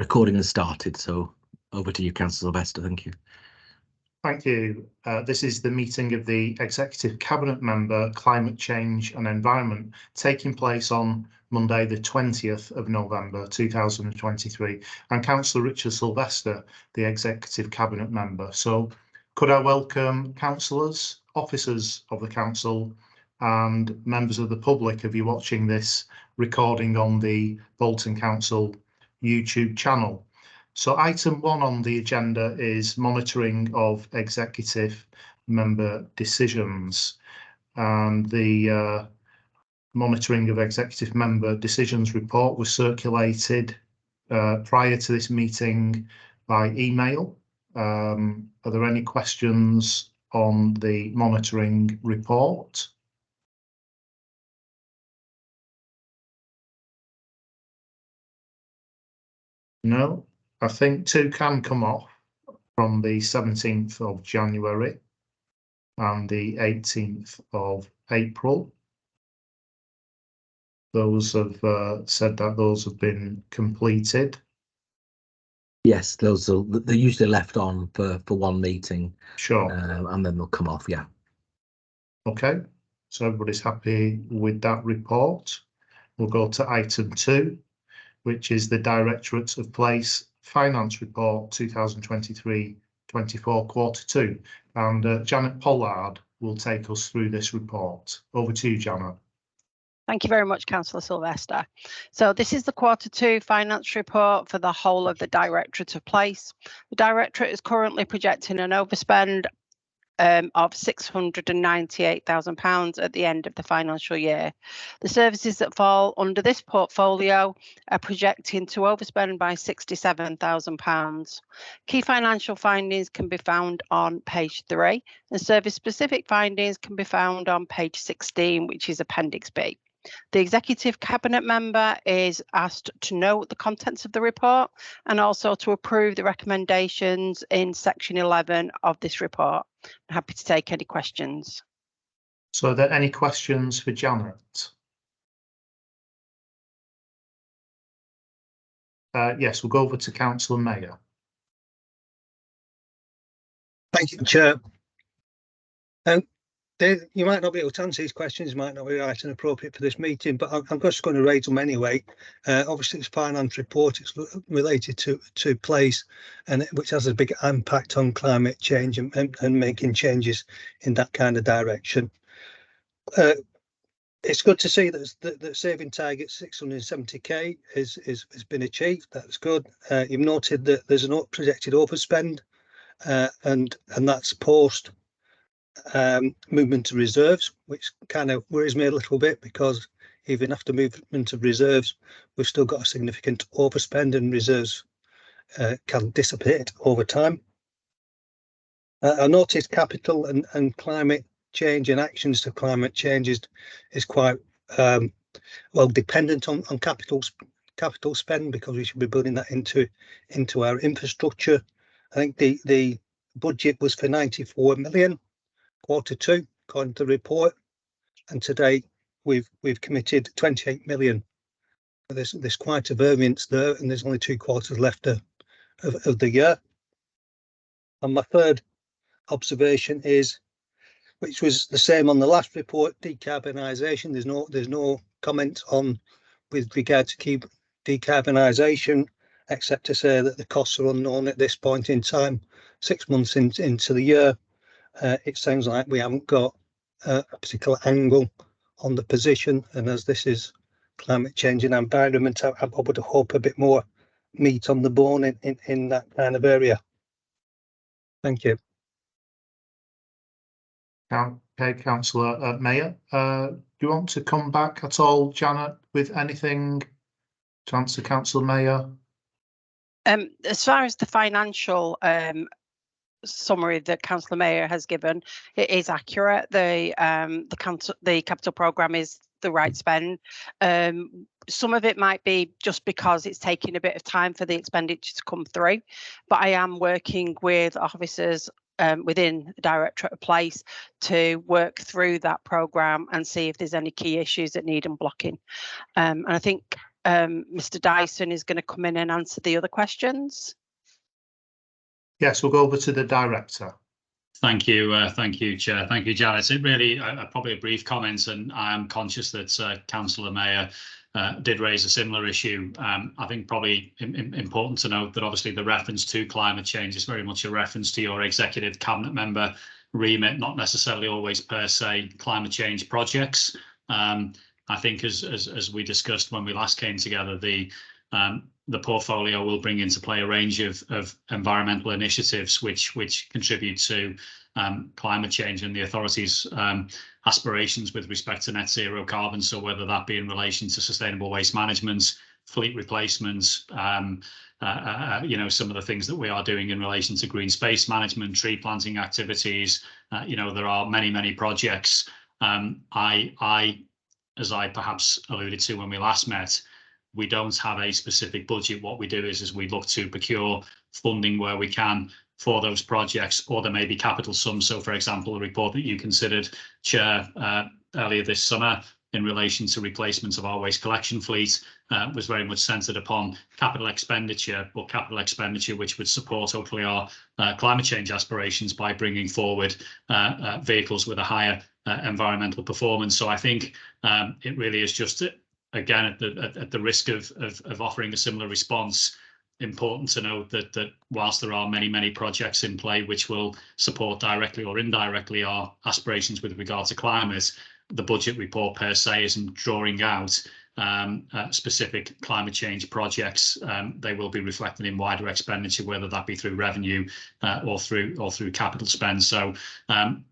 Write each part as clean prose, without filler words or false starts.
Recording has started, so over to you, Councillor Sylvester. Thank you. Thank you. This is the meeting of the Executive Cabinet Member, Climate Change and Environment, taking place on Monday, the 20th of November 2023. And Councillor Richard Sylvester, the Executive Cabinet Member. So could I welcome councillors, officers of the Council and members of the public if you're watching this recording on the Bolton Council YouTube channel. So item 1 on the agenda is monitoring of executive member decisions, and the monitoring of executive member decisions report was circulated prior to this meeting by email. Are there any questions on the monitoring report? No. I think 2 can come off from the 17th of January and the 18th of April. Those have said that those have been completed. Yes, they're usually left on for one meeting. Sure. And then they'll come off, yeah. Okay, so everybody's happy with that report. We'll go to item 2, which is the Directorate of Place Finance Report 2023-24 Quarter 2. And Janet Pollard will take us through this report. Over to you, Janet. Thank you very much, Councillor Sylvester. So this is the Quarter 2 finance report for the whole of the Directorate of Place. The Directorate is currently projecting an overspend of £698,000 at the end of the financial year. The services that fall under this portfolio are projecting to overspend by £67,000. Key financial findings can be found on page 3, and service-specific findings can be found on page 16, which is Appendix B. The Executive Cabinet Member is asked to note the contents of the report and also to approve the recommendations in section 11 of this report. I'm happy to take any questions. So are there any questions for Janet? Yes, we'll go over to Councillor Mayor. Thank you, Chair. You might not be able to answer these questions, might not be right and appropriate for this meeting, but I'm just going to raise them anyway. Obviously, it's finance report, it's related to place, and which has a big impact on climate change and making changes in that kind of direction. It's good to see that saving target 670k has been achieved. That's good. You've noted that there's an projected overspend, and that's post movement to reserves, which kind of worries me a little bit, because even after movement of reserves, we've still got a significant overspend, and reserves can dissipate over time. I noticed capital and climate change and actions to climate change is quite well dependent on capital spend, because we should be building that into our infrastructure. I think the budget was for 94 million. Quarter 2, according to the report, and today we've committed 28 million. There's quite a variance there, and there's only 2 quarters left of the year. And my third observation is, which was the same on the last report, decarbonisation. There's no comment on with regard to decarbonisation, except to say that the costs are unknown at this point in time. 6 months into the year. It sounds like we haven't got a particular angle on the position, and as this is climate change and environment, I would hope a bit more meat on the bone in that kind of area. Thank you. Okay, Councillor Mayor, do you want to come back at all, Janet, with anything to answer Councillor Mayor? As far as the financial summary that Councillor Mayor has given, it is accurate. The capital programme is the right spend. Some of it might be just because it's taking a bit of time for the expenditure to come through, but I am working with officers within the Directorate of Place to work through that programme and see if there's any key issues that need unblocking. And I think Mr. Dyson is going to come in and answer the other questions. Yes, we'll go over to the director. Thank you, Chair. Thank you, Janet. It really, probably a brief comment, and I am conscious that Councillor Mayor did raise a similar issue. I think probably important to note that obviously the reference to climate change is very much a reference to your executive cabinet member remit, not necessarily always per se climate change projects. I think as we discussed when we last came together, the portfolio will bring into play a range of environmental initiatives which contribute to climate change and the authority's aspirations with respect to net zero carbon. So whether that be in relation to sustainable waste management, fleet replacements, you know, some of the things that we are doing in relation to green space management, tree planting activities, you know, there are many projects. As I perhaps alluded to when we last met, we don't have a specific budget. What we do is we look to procure funding where we can for those projects, or there may be capital sums. So, for example, the report that you considered, Chair, earlier this summer in relation to replacement of our waste collection fleet was very much centred upon capital expenditure, but capital expenditure which would support hopefully our climate change aspirations by bringing forward vehicles with a higher environmental performance. So I think it really is just, again, at the risk of offering a similar response, important to note that whilst there are many projects in play which will support directly or indirectly our aspirations with regard to climate, the budget report per se isn't drawing out specific climate change projects. They will be reflected in wider expenditure, whether that be through revenue or through capital spend. So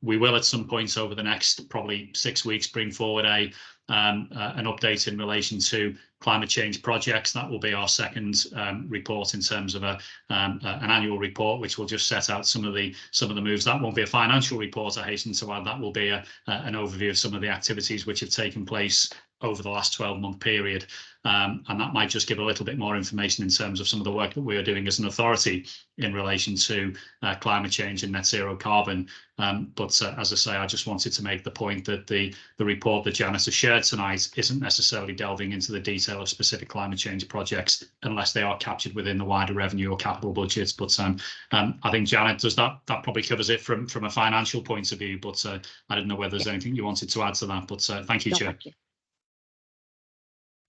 we will at some points over the next probably 6 weeks bring forward an update in relation to climate change projects. That will be our second report in terms of an annual report, which will just set out some of the moves. That won't be a financial report, I hasten to add. That will be an overview of some of the activities which have taken place over the last 12-month period. And that might just give a little bit more information in terms of some of the work that we are doing as an authority in relation to climate change and net zero carbon. But as I say, I just wanted to make the point that the report that Janice has shared tonight isn't necessarily delving into the detail of specific climate change projects unless they are captured within the wider revenue or capital budgets. But I think, Janet, that probably covers it from a financial point of view. But I didn't know whether there's anything you wanted to add to that. But thank you, Chair. Thank you.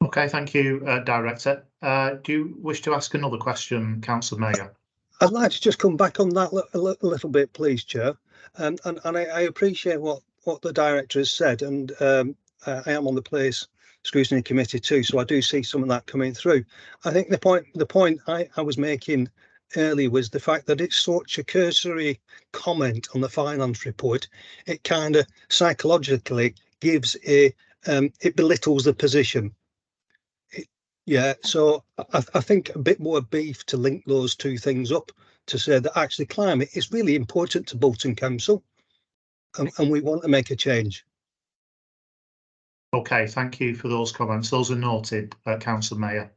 Okay, thank you, Director. Do you wish to ask another question, Councillor Mayor? I'd like to just come back on that a little bit, please, Chair. And I appreciate what the Director has said, and I am on the Place Scrutiny Committee too, so I do see some of that coming through. I think the point I was making earlier was the fact that it's such a cursory comment on the finance report. It kind of psychologically gives it belittles the position. Yeah, so I think a bit more beef to link those two things up, to say that actually climate is really important to Bolton Council, and we want to make a change. Okay, thank you for those comments. Those are noted, Councillor Mayor.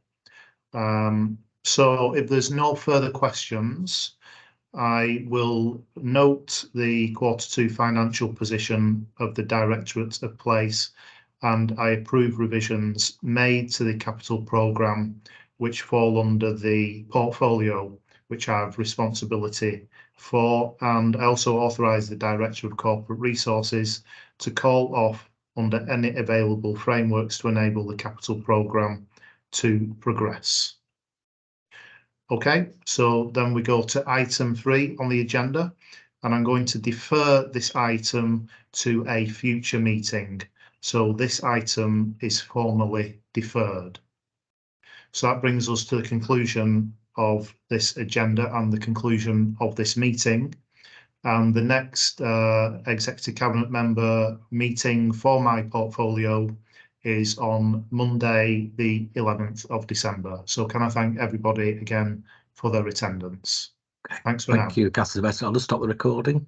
So if there's no further questions, I will note the Q2 financial position of the Directorate of Place, and I approve revisions made to the capital programme which fall under the portfolio which I have responsibility for, and I also authorise the Director of Corporate Resources to call off under any available frameworks to enable the capital programme to progress. Okay, so then we go to item 3 on the agenda, and I'm going to defer this item to a future meeting. So this item is formally deferred. So that brings us to the conclusion of this agenda and the conclusion of this meeting. And the next Executive Cabinet Member meeting for my portfolio is on Monday, the 11th of December. So can I thank everybody again for their attendance? Thanks for now. Thank you, Councillor Best. I'll just stop the recording.